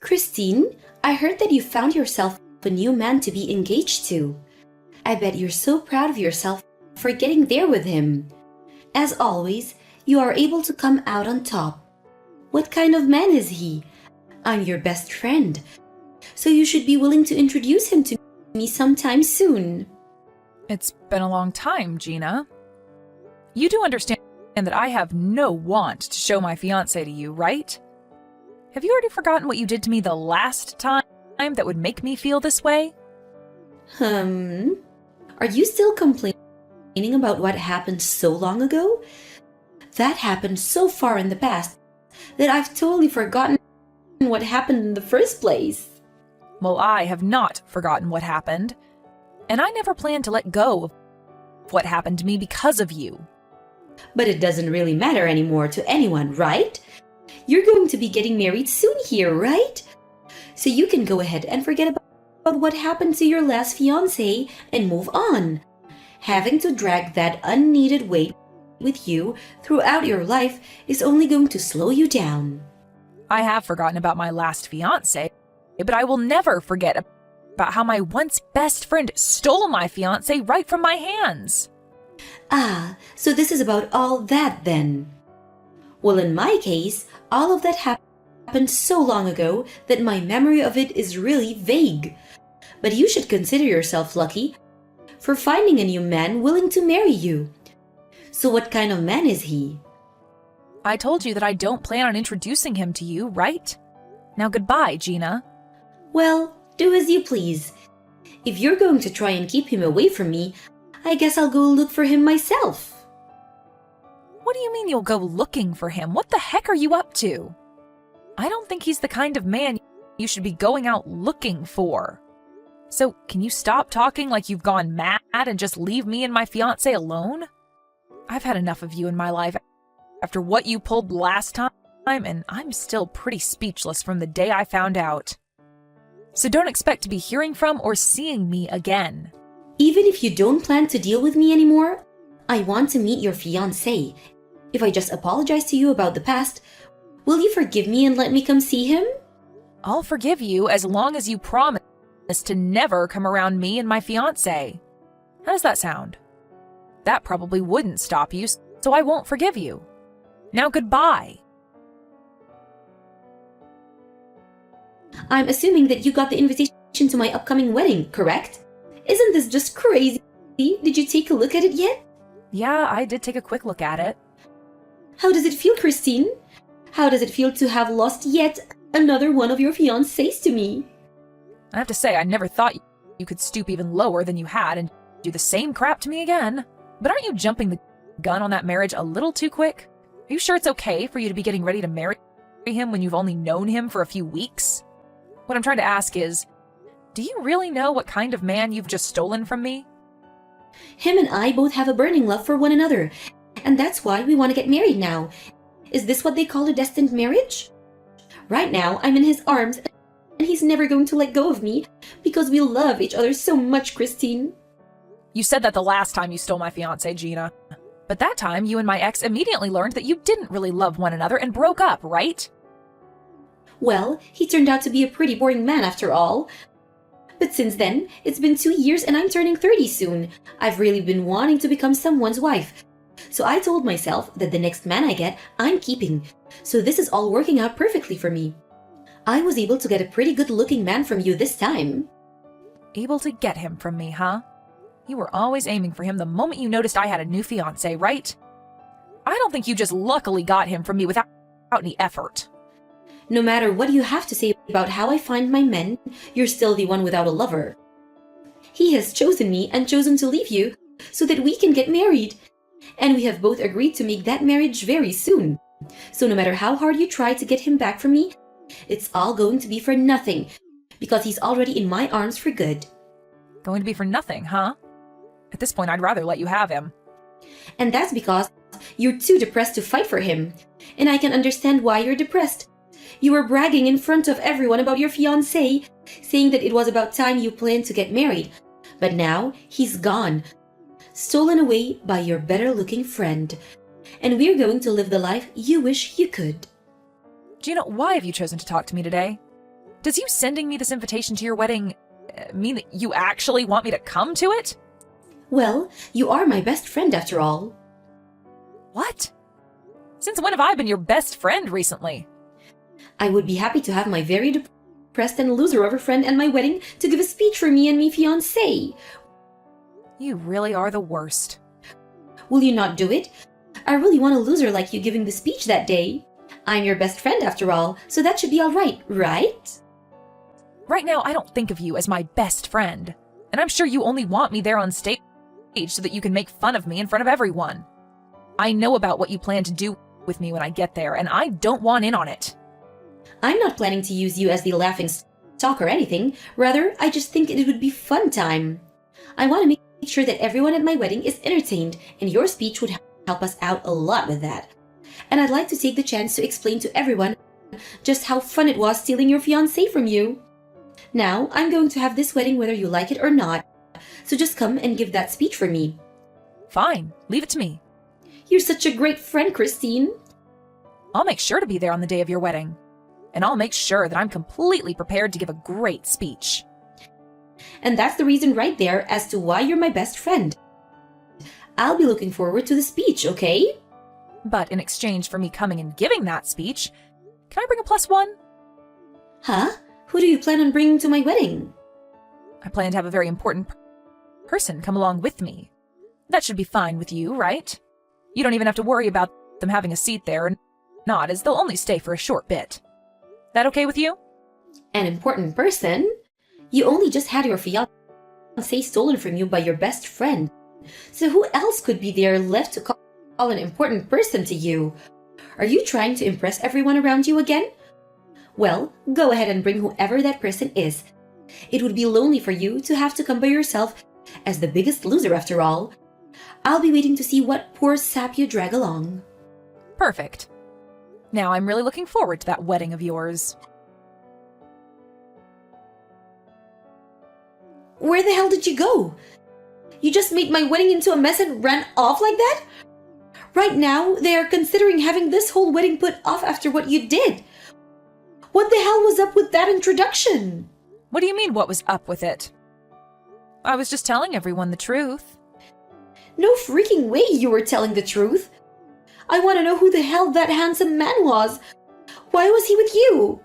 Christine, I heard that you found yourself a new man to be engaged to. I bet you're so proud of yourself for getting there with him. As always, you are able to come out on top. What kind of man is he? I'm your best friend, so you should be willing to introduce him to me sometime soon. It's been a long time, Gina. You do understand that I have no want to show my fiancé to you, right? Have you already forgotten what you did to me the last time that would make me feel this way? Are you still complaining about what happened so long ago? That happened so far in the past that I've totally forgotten what happened in the first place. Well, I have not forgotten what happened, and I never planned to let go of what happened to me because of you. But it doesn't really matter anymore to anyone, right? You're going to be getting married soon here, right? So you can go ahead and forget about what happened to your last fiancé and move on. Having to drag that unneeded weight with you throughout your life is only going to slow you down. I have forgotten about my last fiancé, but I will never forget about how my once best friend stole my fiancé right from my hands. Ah, so this is about all that then. Well, in my case, all of that happened so long ago that my memory of it is really vague. But you should consider yourself lucky for finding a new man willing to marry you. So what kind of man is he? I told you that I don't plan on introducing him to you, right? Now goodbye, Gina. Well, do as you please. If you're going to try and keep him away from me, I guess I'll go look for him myself. What do you mean you'll go looking for him? What the heck are you up to? I don't think he's the kind of man you should be going out looking for. So, can you stop talking like you've gone mad and just leave me and my fiancé alone? I've had enough of you in my life after what you pulled last time, and I'm still pretty speechless from the day I found out. So don't expect to be hearing from or seeing me again. Even if you don't plan to deal with me anymore, I want to meet your fiancé. If I just apologize to you about the past, will you forgive me and let me come see him? I'll forgive you as long as you promise to never come around me and my fiancé. How does that sound? That probably wouldn't stop you, so I won't forgive you. Now goodbye. I'm assuming that you got the invitation to my upcoming wedding, correct? Isn't this just crazy? Did you take a look at it yet? Yeah, I did take a quick look at it. How does it feel, Christine? How does it feel to have lost yet another one of your fiancés to me? I have to say, I never thought you could stoop even lower than you had and do the same crap to me again. But aren't you jumping the gun on that marriage a little too quick? Are you sure it's okay for you to be getting ready to marry him when you've only known him for a few weeks? What I'm trying to ask is, do you really know what kind of man you've just stolen from me? Him and I both have a burning love for one another, and that's why we want to get married now. Is this what they call a destined marriage? Right now, I'm in his arms, and he's never going to let go of me because we love each other so much, Christine. You said that the last time you stole my fiancé, Gina. But that time, you and my ex immediately learned that you didn't really love one another and broke up, right? Well, he turned out to be a pretty boring man after all. But since then, it's been 2 years and I'm turning 30 soon. I've really been wanting to become someone's wife. So I told myself that the next man I get, I'm keeping. So this is all working out perfectly for me. I was able to get a pretty good-looking man from you this time. Able to get him from me, huh? You were always aiming for him the moment you noticed I had a new fiancé, right? I don't think you just luckily got him from me without any effort. No matter what you have to say about how I find my men, you're still the one without a lover. He has chosen me and chosen to leave you so that we can get married. And we have both agreed to make that marriage very soon. So no matter how hard you try to get him back from me, it's all going to be for nothing because he's already in my arms for good. Going to be for nothing, huh? At this point, I'd rather let you have him. And that's because you're too depressed to fight for him. And I can understand why you're depressed. You were bragging in front of everyone about your fiancé, saying that it was about time you planned to get married. But now, he's gone, stolen away by your better-looking friend. And we're going to live the life you wish you could. Gina, why have you chosen to talk to me today? Does you sending me this invitation to your wedding mean that you actually want me to come to it? Well, you are my best friend after all. What? Since when have I been your best friend recently? I would be happy to have my very depressed and loser of a friend at my wedding to give a speech for me and me fiancé. You really are the worst. Will you not do it? I really want a loser like you giving the speech that day. I'm your best friend after all, so that should be all right, right? Right now, I don't think of you as my best friend. And I'm sure you only want me there on stage so that you can make fun of me in front of everyone. I know about what you plan to do with me when I get there, and I don't want in on it. I'm not planning to use you as the laughing stock or anything. Rather, I just think it would be fun time. I want to make sure that everyone at my wedding is entertained, and your speech would help us out a lot with that. And I'd like to take the chance to explain to everyone just how fun it was stealing your fiancé from you. Now, I'm going to have this wedding whether you like it or not, so just come and give that speech for me. Fine, leave it to me. You're such a great friend, Christine. I'll make sure to be there on the day of your wedding. And I'll make sure that I'm completely prepared to give a great speech. And that's the reason right there as to why you're my best friend. I'll be looking forward to the speech, okay? But in exchange for me coming and giving that speech, can I bring a +1? Huh? Who do you plan on bringing to my wedding? I plan to have a very important person come along with me. That should be fine with you, right? You don't even have to worry about them having a seat there or not, as they'll only stay for a short bit. That okay with you? An important person? You only just had your fiancé stolen from you by your best friend. So who else could be there left to call an important person to you? Are you trying to impress everyone around you again? Well, go ahead and bring whoever that person is. It would be lonely for you to have to come by yourself as the biggest loser after all. I'll be waiting to see what poor sap you drag along. Perfect. Now I'm really looking forward to that wedding of yours. Where the hell did you go? You just made my wedding into a mess and ran off like that? Right now, they are considering having this whole wedding put off after what you did. What the hell was up with that introduction? What do you mean, what was up with it? I was just telling everyone the truth. No freaking way you were telling the truth. I want to know who the hell that handsome man was. Why was he with you?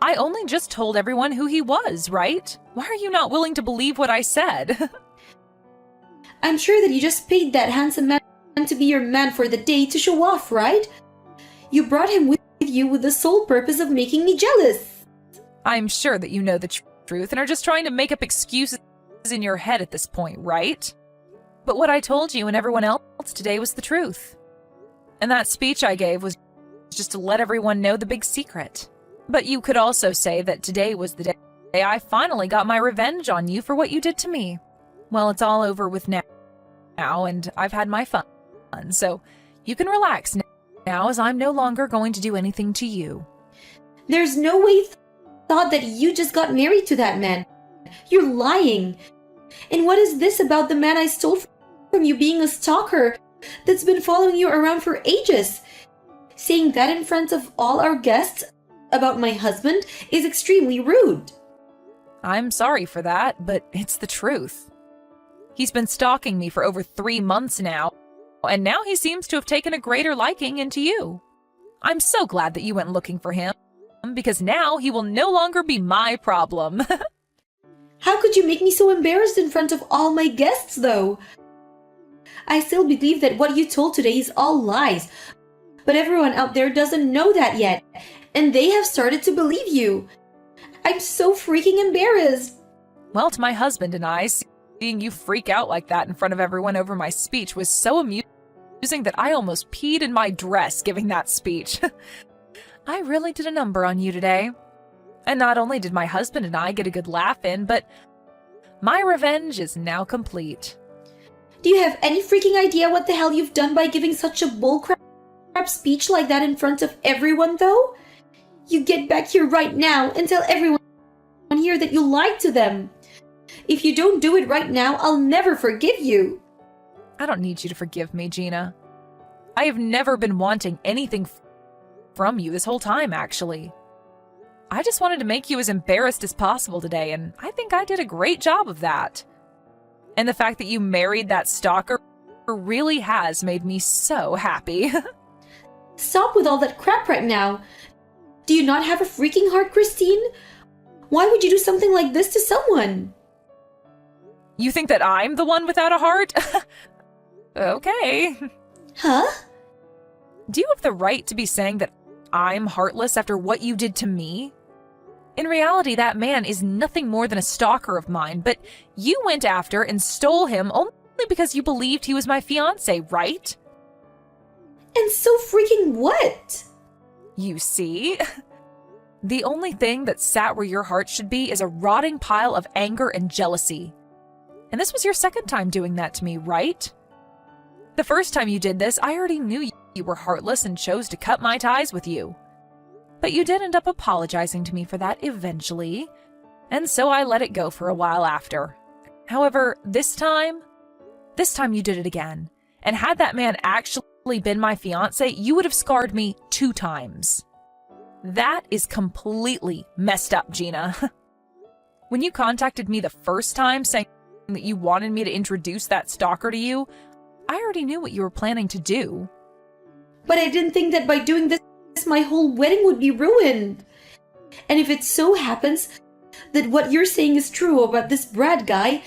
I only just told everyone who he was, right? Why are you not willing to believe what I said? I'm sure that you just paid that handsome man to be your man for the day to show off, right? You brought him with you with the sole purpose of making me jealous. I'm sure that you know the truth and are just trying to make up excuses in your head at this point, right? But what I told you and everyone else today was the truth. And that speech I gave was just to let everyone know the big secret. But you could also say that today was the day I finally got my revenge on you for what you did to me. Well, it's all over with now, and I've had my fun, so you can relax now as I'm no longer going to do anything to you. There's no way thought that you just got married to that man. You're lying. And what is this about the man I stole from you being a stalker that's been following you around for ages? Saying that in front of all our guests about my husband is extremely rude. I'm sorry for that, but it's the truth. He's been stalking me for over 3 months now, and now he seems to have taken a greater liking into you. I'm so glad that you went looking for him, because now he will no longer be my problem. How could you make me so embarrassed in front of all my guests, though? I still believe that what you told today is all lies, but everyone out there doesn't know that yet, and they have started to believe you. I'm so freaking embarrassed. Well, to my husband and I, seeing you freak out like that in front of everyone over my speech was so amusing that I almost peed in my dress giving that speech. I really did a number on you today. And not only did my husband and I get a good laugh in, but my revenge is now complete. Do you have any freaking idea what the hell you've done by giving such a bullcrap speech like that in front of everyone, though? You get back here right now and tell everyone here that you lied to them. If you don't do it right now, I'll never forgive you. I don't need you to forgive me, Gina. I have never been wanting anything from you this whole time, actually. I just wanted to make you as embarrassed as possible today, and I think I did a great job of that. And the fact that you married that stalker really has made me so happy. Stop with all that crap right now. Do you not have a freaking heart, Christine? Why would you do something like this to someone? You think that I'm the one without a heart? Okay. Huh? Do you have the right to be saying that I'm heartless after what you did to me? In reality, that man is nothing more than a stalker of mine, but you went after and stole him only because you believed he was my fiancé, right? And so freaking what? You see? The only thing that sat where your heart should be is a rotting pile of anger and jealousy. And this was your second time doing that to me, right? The first time you did this, I already knew you were heartless and chose to cut my ties with you. But you did end up apologizing to me for that eventually, and so I let it go for a while after. However, this time you did it again. And had that man actually been my fiancé, you would have scarred me 2 times. That is completely messed up, Gina. When you contacted me the first time saying that you wanted me to introduce that stalker to you, I already knew what you were planning to do. But I didn't think that by doing this, my whole wedding would be ruined. And if it so happens that what you're saying is true about this Brad guy,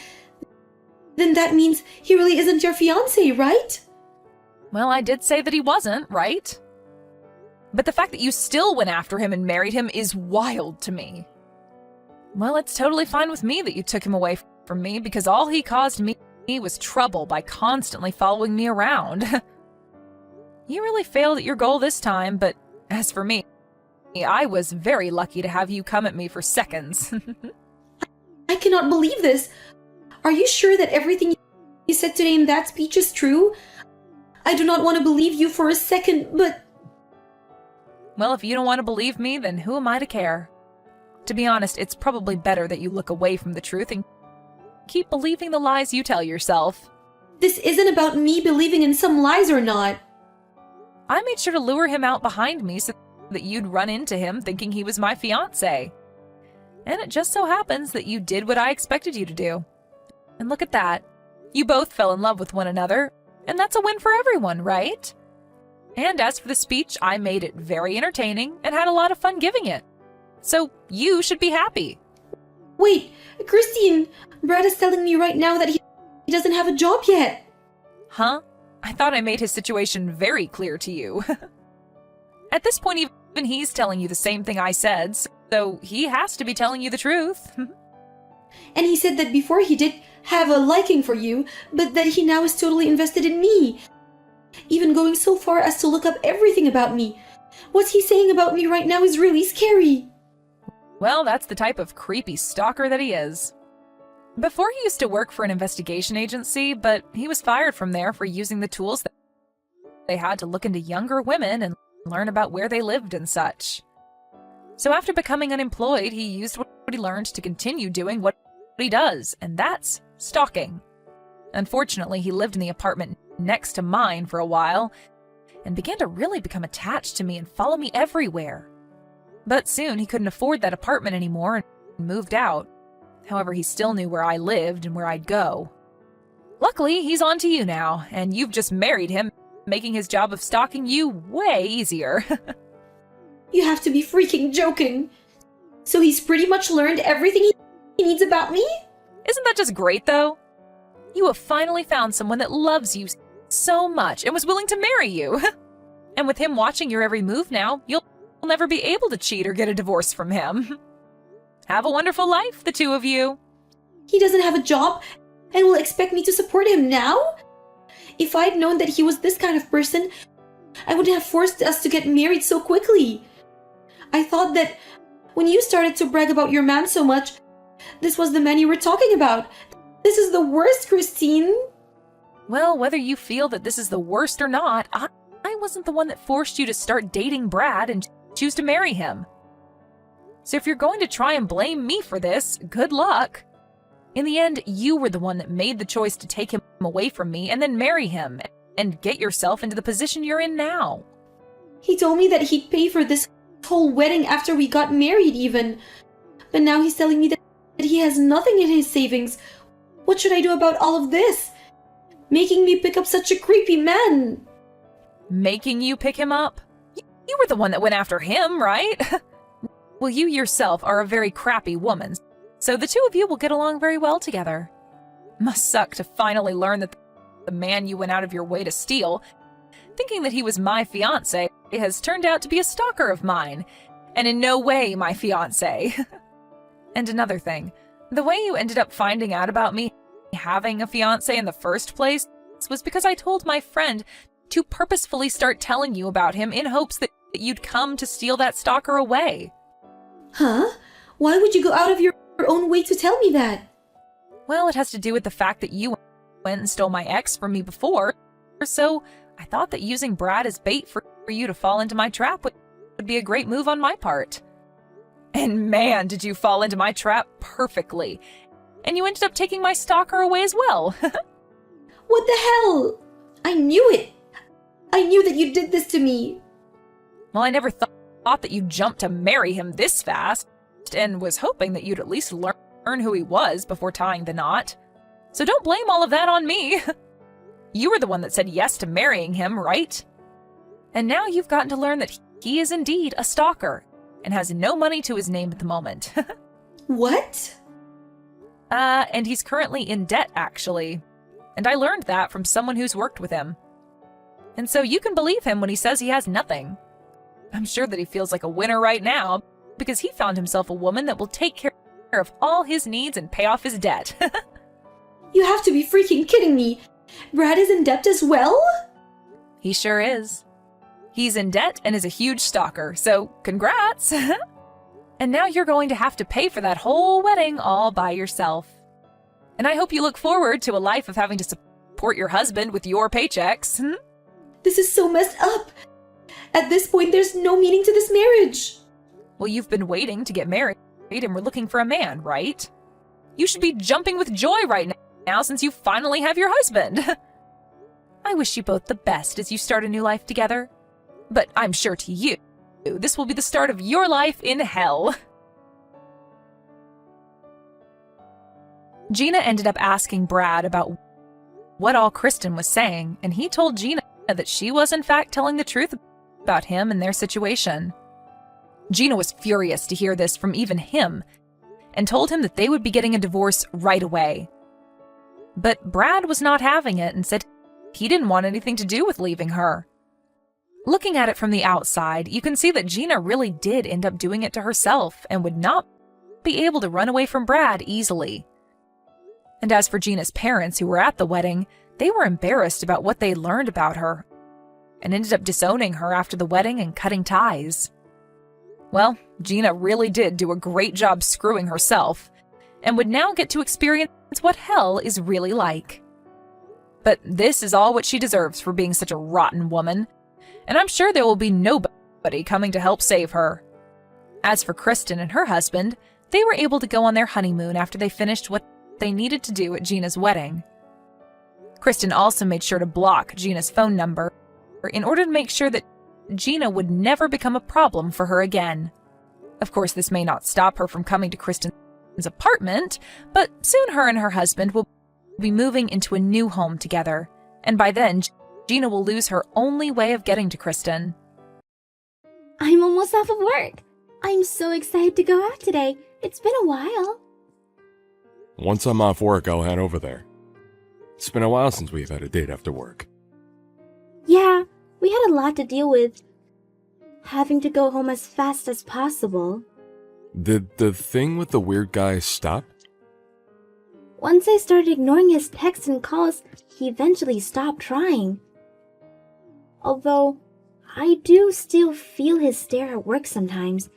then that means he really isn't your fiancé, right? Well, I did say that he wasn't, right? But the fact that you still went after him and married him is wild to me. Well, it's totally fine with me that you took him away from me because all he caused me was trouble by constantly following me around. You really failed at your goal this time, but as for me, I was very lucky to have you come at me for seconds. I cannot believe this. Are you sure that everything you said today in that speech is true? I do not want to believe you for a second, but... Well, if you don't want to believe me, then who am I to care? To be honest, it's probably better that you look away from the truth and keep believing the lies you tell yourself. This isn't about me believing in some lies or not. I made sure to lure him out behind me so that you'd run into him thinking he was my fiancé. And it just so happens that you did what I expected you to do. And look at that. You both fell in love with one another, and that's a win for everyone, right? And as for the speech, I made it very entertaining and had a lot of fun giving it. So you should be happy. Wait, Christine, Brad is telling me right now that he doesn't have a job yet. Huh? I thought I made his situation very clear to you. At this point, even he's telling you the same thing I said, so he has to be telling you the truth. And he said that before he did have a liking for you, but that he now is totally invested in me. Even going so far as to look up everything about me. What he's saying about me right now is really scary. Well, that's the type of creepy stalker that he is. Before he used to work for an investigation agency, but he was fired from there for using the tools that they had to look into younger women and learn about where they lived and such. So after becoming unemployed, he used what he learned to continue doing what he does, and that's stalking. Unfortunately, he lived in the apartment next to mine for a while and began to really become attached to me and follow me everywhere. But soon he couldn't afford that apartment anymore and moved out. However, he still knew where I lived and where I'd go. Luckily, he's on to you now, and you've just married him, making his job of stalking you way easier. You have to be freaking joking. So he's pretty much learned everything he needs about me? Isn't that just great, though? You have finally found someone that loves you so much and was willing to marry you. And with him watching your every move now, you'll never be able to cheat or get a divorce from him. Have a wonderful life, the two of you. He doesn't have a job and will expect me to support him now? If I'd known that he was this kind of person, I wouldn't have forced us to get married so quickly. I thought that when you started to brag about your man so much, this was the man you were talking about. This is the worst, Christine. Well, whether you feel that this is the worst or not, I wasn't the one that forced you to start dating Brad and choose to marry him. So if you're going to try and blame me for this, good luck. In the end, you were the one that made the choice to take him away from me and then marry him and get yourself into the position you're in now. He told me that he'd pay for this whole wedding after we got married even. But now he's telling me that he has nothing in his savings. What should I do about all of this? Making me pick up such a creepy man. Making you pick him up? You were the one that went after him, right? Well, you yourself are a very crappy woman, so the two of you will get along very well together. Must suck to finally learn that the man you went out of your way to steal, thinking that he was my fiancé, has turned out to be a stalker of mine, and in no way my fiancé. And another thing, the way you ended up finding out about me having a fiancé in the first place was because I told my friend to purposefully start telling you about him in hopes that you'd come to steal that stalker away. Huh? Why would you go out of your own way to tell me that? Well, it has to do with the fact that you went and stole my ex from me before, so I thought that using Brad as bait for you to fall into my trap would be a great move on my part. And man, did you fall into my trap perfectly. And you ended up taking my stalker away as well. What the hell? I knew it. I knew that you did this to me. Well, I never thought that you'd jump to marry him this fast, and was hoping that you'd at least learn who he was before tying the knot. So don't blame all of that on me. You were the one that said yes to marrying him, right? And now you've gotten to learn that he is indeed a stalker, and has no money to his name at the moment. What? And he's currently in debt, actually. And I learned that from someone who's worked with him. And so you can believe him when he says he has nothing. I'm sure that he feels like a winner right now, because he found himself a woman that will take care of all his needs and pay off his debt. You have to be freaking kidding me. Brad is in debt as well? He sure is. He's in debt and is a huge stalker, so congrats! And now you're going to have to pay for that whole wedding all by yourself. And I hope you look forward to a life of having to support your husband with your paychecks. This is so messed up. At this point, there's no meaning to this marriage. Well, you've been waiting to get married and we're looking for a man, right? You should be jumping with joy right now since you finally have your husband. I wish you both the best as you start a new life together. But I'm sure to you, this will be the start of your life in hell. Gina ended up asking Brad about what all Kristen was saying, and he told Gina that she was in fact telling the truth about him and their situation. Gina was furious to hear this from even him, and told him that they would be getting a divorce right away. But Brad was not having it and said he didn't want anything to do with leaving her. Looking at it from the outside, you can see that Gina really did end up doing it to herself and would not be able to run away from Brad easily. And as for Gina's parents who were at the wedding, they were embarrassed about what they learned about her and ended up disowning her after the wedding and cutting ties. Well, Gina really did do a great job screwing herself and would now get to experience what hell is really like. But this is all what she deserves for being such a rotten woman, and I'm sure there will be nobody coming to help save her. As for Kristen and her husband, they were able to go on their honeymoon after they finished what they needed to do at Gina's wedding. Kristen also made sure to block Gina's phone number in order to make sure that Gina would never become a problem for her again. Of course, this may not stop her from coming to Kristen's apartment, but soon her and her husband will be moving into a new home together, and by then, Gina will lose her only way of getting to Kristen. I'm almost off of work. I'm so excited to go out today. It's been a while. Once I'm off work, I'll head over there. It's been a while since we've had a date after work. Yeah, we had a lot to deal with. Having to go home as fast as possible. Did the thing with the weird guy stop? Once I started ignoring his texts and calls, he eventually stopped trying. Although, I do still feel his stare at work sometimes.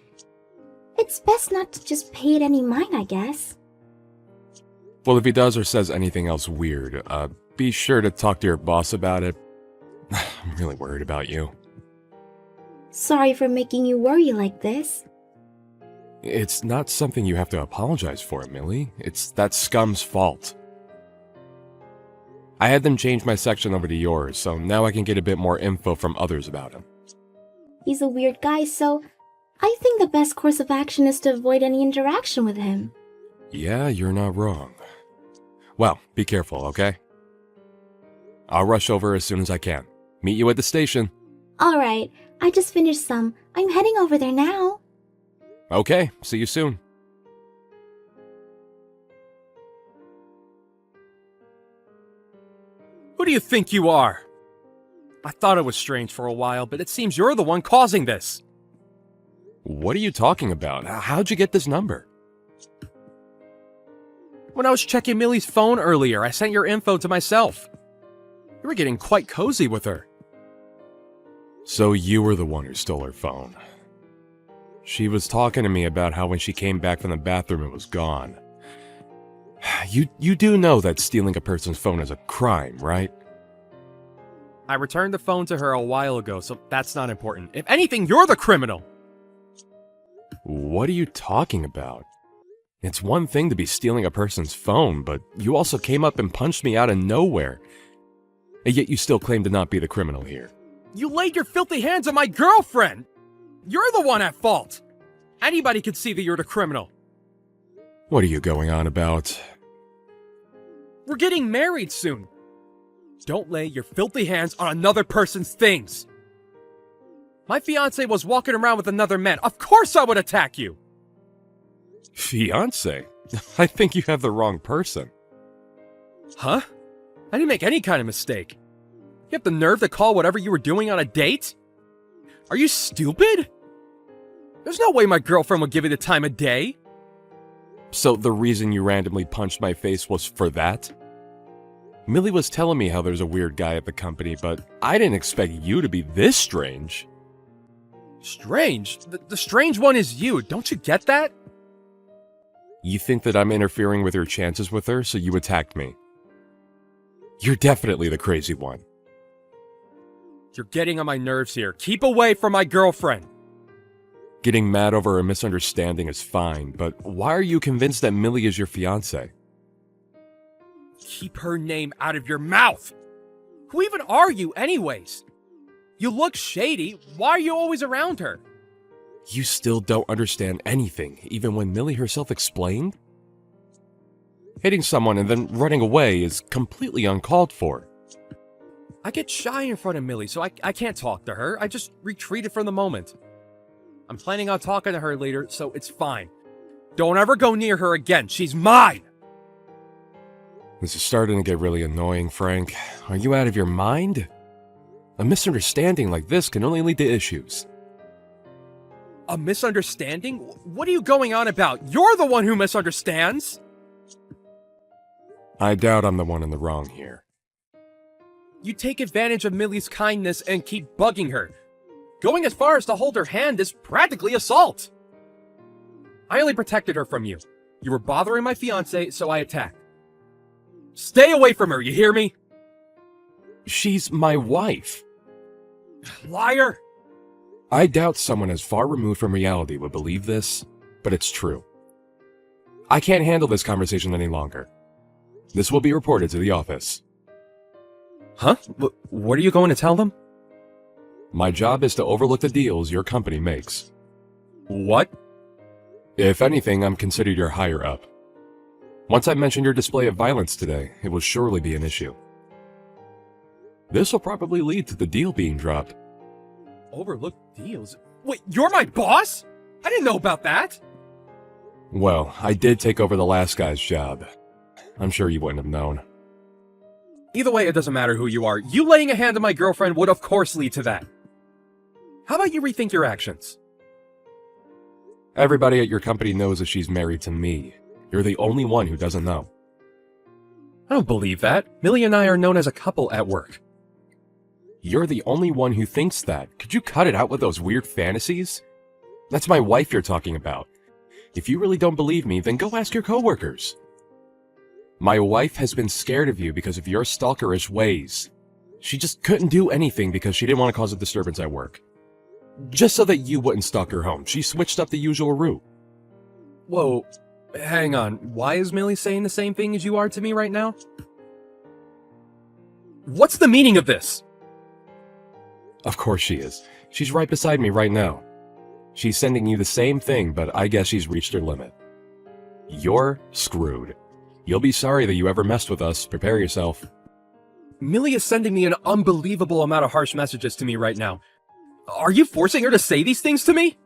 It's best not to just pay it any mind, I guess. Well, if he does or says anything else weird, be sure to talk to your boss about it. I'm really worried about you. Sorry for making you worry like this. It's not something you have to apologize for, Millie. It's that scum's fault. I had them change my section over to yours, so now I can get a bit more info from others about him. He's a weird guy, so I think the best course of action is to avoid any interaction with him. Yeah, you're not wrong. Well, be careful, okay? I'll rush over as soon as I can. Meet you at the station. Alright, I just finished some. I'm heading over there now. Okay, see you soon. Who do you think you are? I thought it was strange for a while, but it seems you're the one causing this. What are you talking about? How'd you get this number? When I was checking Millie's phone earlier, I sent your info to myself. You were getting quite cozy with her. So you were the one who stole her phone. She was talking to me about how when she came back from the bathroom it was gone. You do know that stealing a person's phone is a crime, right? I returned the phone to her a while ago, so that's not important. If anything, you're the criminal. What are you talking about? It's one thing to be stealing a person's phone, but you also came up and punched me out of nowhere. And yet you still claim to not be the criminal here. You laid your filthy hands on my girlfriend! You're the one at fault! Anybody could see that you're the criminal. What are you going on about? We're getting married soon. Don't lay your filthy hands on another person's things. My fiancé was walking around with another man. Of course I would attack you! Fiancé? I think you have the wrong person. Huh? I didn't make any kind of mistake. You have the nerve to call whatever you were doing on a date? Are you stupid? There's no way my girlfriend would give you the time of day. So the reason you randomly punched my face was for that? Millie was telling me how there's a weird guy at the company, but I didn't expect you to be this strange. Strange? The strange one is you. Don't you get that? You think that I'm interfering with your chances with her, so you attacked me. You're definitely the crazy one. You're getting on my nerves here. Keep away from my girlfriend. Getting mad over a misunderstanding is fine, but why are you convinced that Millie is your fiancé? Keep her name out of your mouth. Who even are you anyways? You look shady. Why are you always around her? You still don't understand anything, even when Millie herself explained? Hitting someone and then running away is completely uncalled for. I get shy in front of Millie, so I can't talk to her. I just retreated from the moment. I'm planning on talking to her later, so it's fine. Don't ever go near her again. She's mine! This is starting to get really annoying, Frank. Are you out of your mind? A misunderstanding like this can only lead to issues. A misunderstanding? What are you going on about? You're the one who misunderstands! I doubt I'm the one in the wrong here. You take advantage of Millie's kindness and keep bugging her. Going as far as to hold her hand is practically assault. I only protected her from you. You were bothering my fiancé, so I attacked. Stay away from her, you hear me? She's my wife. Liar! I doubt someone as far removed from reality would believe this, but it's true. I can't handle this conversation any longer. This will be reported to the office. Huh? What are you going to tell them? My job is to overlook the deals your company makes. What? If anything, I'm considered your higher up. Once I mention your display of violence today, it will surely be an issue. This will probably lead to the deal being dropped. Overlook deals? Wait, you're my boss? I didn't know about that! Well, I did take over the last guy's job. I'm sure you wouldn't have known. Either way, it doesn't matter who you are. You laying a hand on my girlfriend would of course lead to that. How about you rethink your actions? Everybody at your company knows that she's married to me. You're the only one who doesn't know. I don't believe that. Millie and I are known as a couple at work. You're the only one who thinks that. Could you cut it out with those weird fantasies? That's my wife you're talking about. If you really don't believe me, then go ask your coworkers. My wife has been scared of you because of your stalkerish ways. She just couldn't do anything because she didn't want to cause a disturbance at work. Just so that you wouldn't stalk her home, she switched up the usual route. Whoa, hang on. Why is Millie saying the same thing as you are to me right now? What's the meaning of this? Of course she is. She's right beside me right now. She's sending you the same thing, but I guess she's reached her limit. You're screwed. You'll be sorry that you ever messed with us. Prepare yourself. Millie is sending me an unbelievable amount of harsh messages to me right now. Are you forcing her to say these things to me?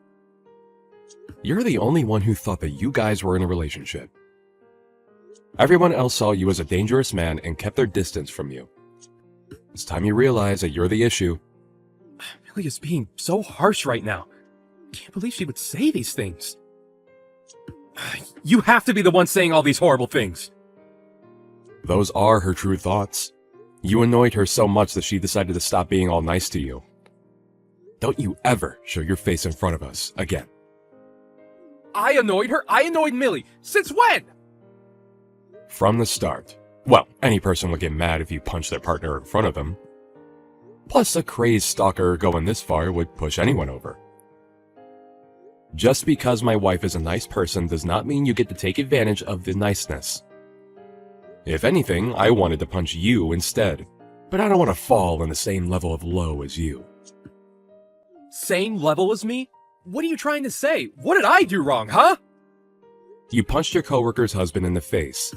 You're the only one who thought that you guys were in a relationship. Everyone else saw you as a dangerous man and kept their distance from you. It's time you realize that you're the issue. Millie is being so harsh right now. I can't believe she would say these things. You have to be the one saying all these horrible things. Those are her true thoughts. You annoyed her so much that she decided to stop being all nice to you. Don't you ever show your face in front of us again. I annoyed her? I annoyed Millie. Since when? From the start. Well, any person would get mad if you punched their partner in front of them. Plus, a crazed stalker going this far would push anyone over. Just because my wife is a nice person does not mean you get to take advantage of the niceness. If anything, I wanted to punch you instead, but I don't want to fall in the same level of low as you. Same level as me? What are you trying to say? What did I do wrong, huh? You punched your coworker's husband in the face.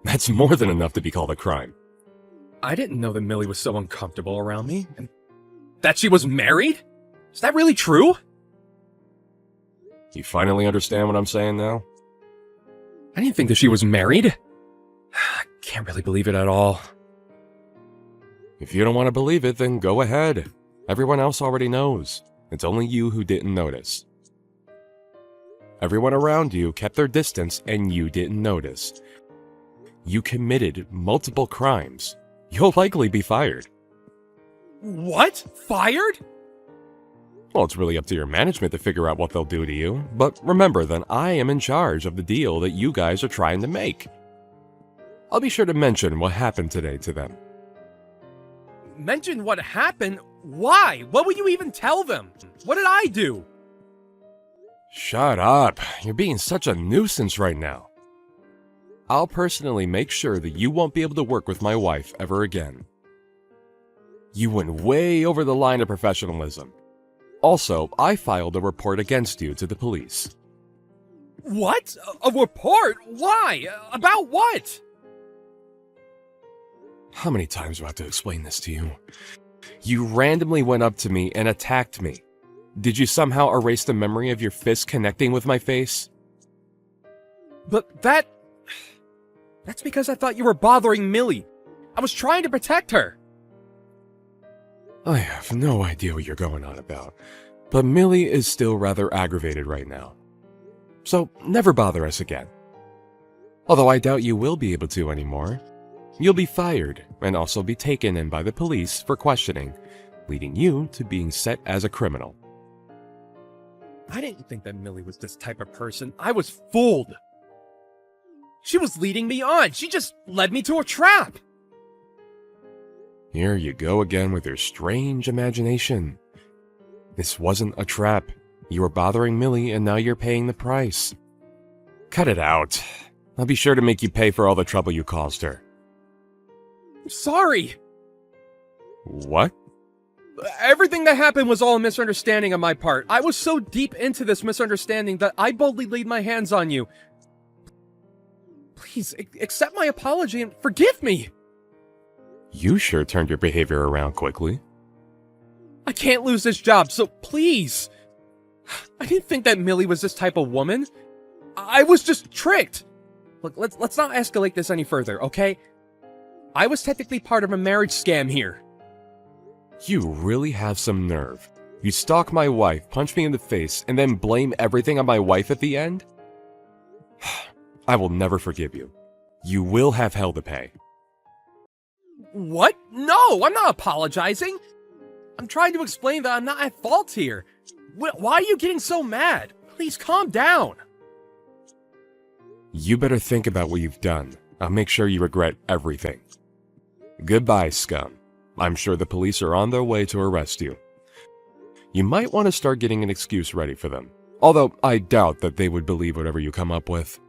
That's more than enough to be called a crime. I didn't know that Millie was so uncomfortable around me. And that she was married? Is that really true? You finally understand what I'm saying now? I didn't think that she was married. I can't really believe it at all. If you don't want to believe it, then go ahead. Everyone else already knows. It's only you who didn't notice. Everyone around you kept their distance and you didn't notice. You committed multiple crimes. You'll likely be fired. What? Fired? Well, it's really up to your management to figure out what they'll do to you, but remember that I am in charge of the deal that you guys are trying to make. I'll be sure to mention what happened today to them. Mention what happened? Why? What would you even tell them? What did I do? Shut up. You're being such a nuisance right now. I'll personally make sure that you won't be able to work with my wife ever again. You went way over the line of professionalism. Also, I filed a report against you to the police. What? A report? Why? About what? How many times do I have to explain this to you? You randomly went up to me and attacked me. Did you somehow erase the memory of your fist connecting with my face? But that's because I thought you were bothering Millie. I was trying to protect her. I have no idea what you're going on about, but Millie is still rather aggravated right now. So never bother us again. Although I doubt you will be able to anymore. You'll be fired and also be taken in by the police for questioning, leading you to being set as a criminal. I didn't think that Millie was this type of person. I was fooled. She was leading me on. She just led me to a trap. Here you go again with your strange imagination. This wasn't a trap. You were bothering Millie and now you're paying the price. Cut it out. I'll be sure to make you pay for all the trouble you caused her. I'm sorry. What? Everything that happened was all a misunderstanding on my part. I was so deep into this misunderstanding that I boldly laid my hands on you. Please, accept my apology and forgive me. You sure turned your behavior around quickly. I can't lose this job, so please. I didn't think that Millie was this type of woman. I was just tricked. Look, let's not escalate this any further, okay? I was technically part of a marriage scam here. You really have some nerve. You stalk my wife, punch me in the face, and then blame everything on my wife at the end? I will never forgive you. You will have hell to pay. What? No, I'm not apologizing. I'm trying to explain that I'm not at fault here. Why are you getting so mad? Please calm down. You better think about what you've done. I'll make sure you regret everything. Goodbye, scum. I'm sure the police are on their way to arrest you. You might want to start getting an excuse ready for them, although I doubt that they would believe whatever you come up with.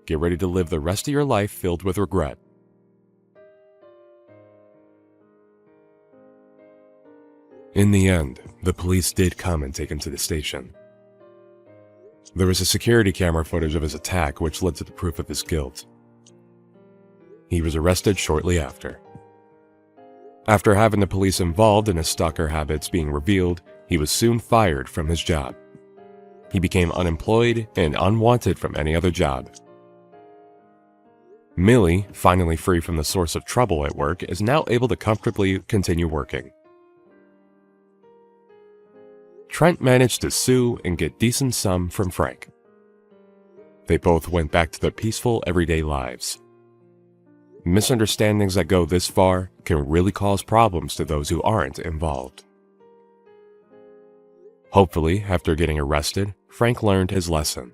Get ready to live the rest of your life filled with regret. In the end, the police did come and take him to the station. There was a security camera footage of his attack which led to the proof of his guilt. He was arrested shortly after. After having the police involved in his stalker habits being revealed, he was soon fired from his job. He became unemployed and unwanted from any other job. Millie, finally free from the source of trouble at work, is now able to comfortably continue working. Trent managed to sue and get decent sum from Frank. They both went back to their peaceful everyday lives. Misunderstandings that go this far can really cause problems to those who aren't involved. Hopefully, after getting arrested, Frank learned his lesson.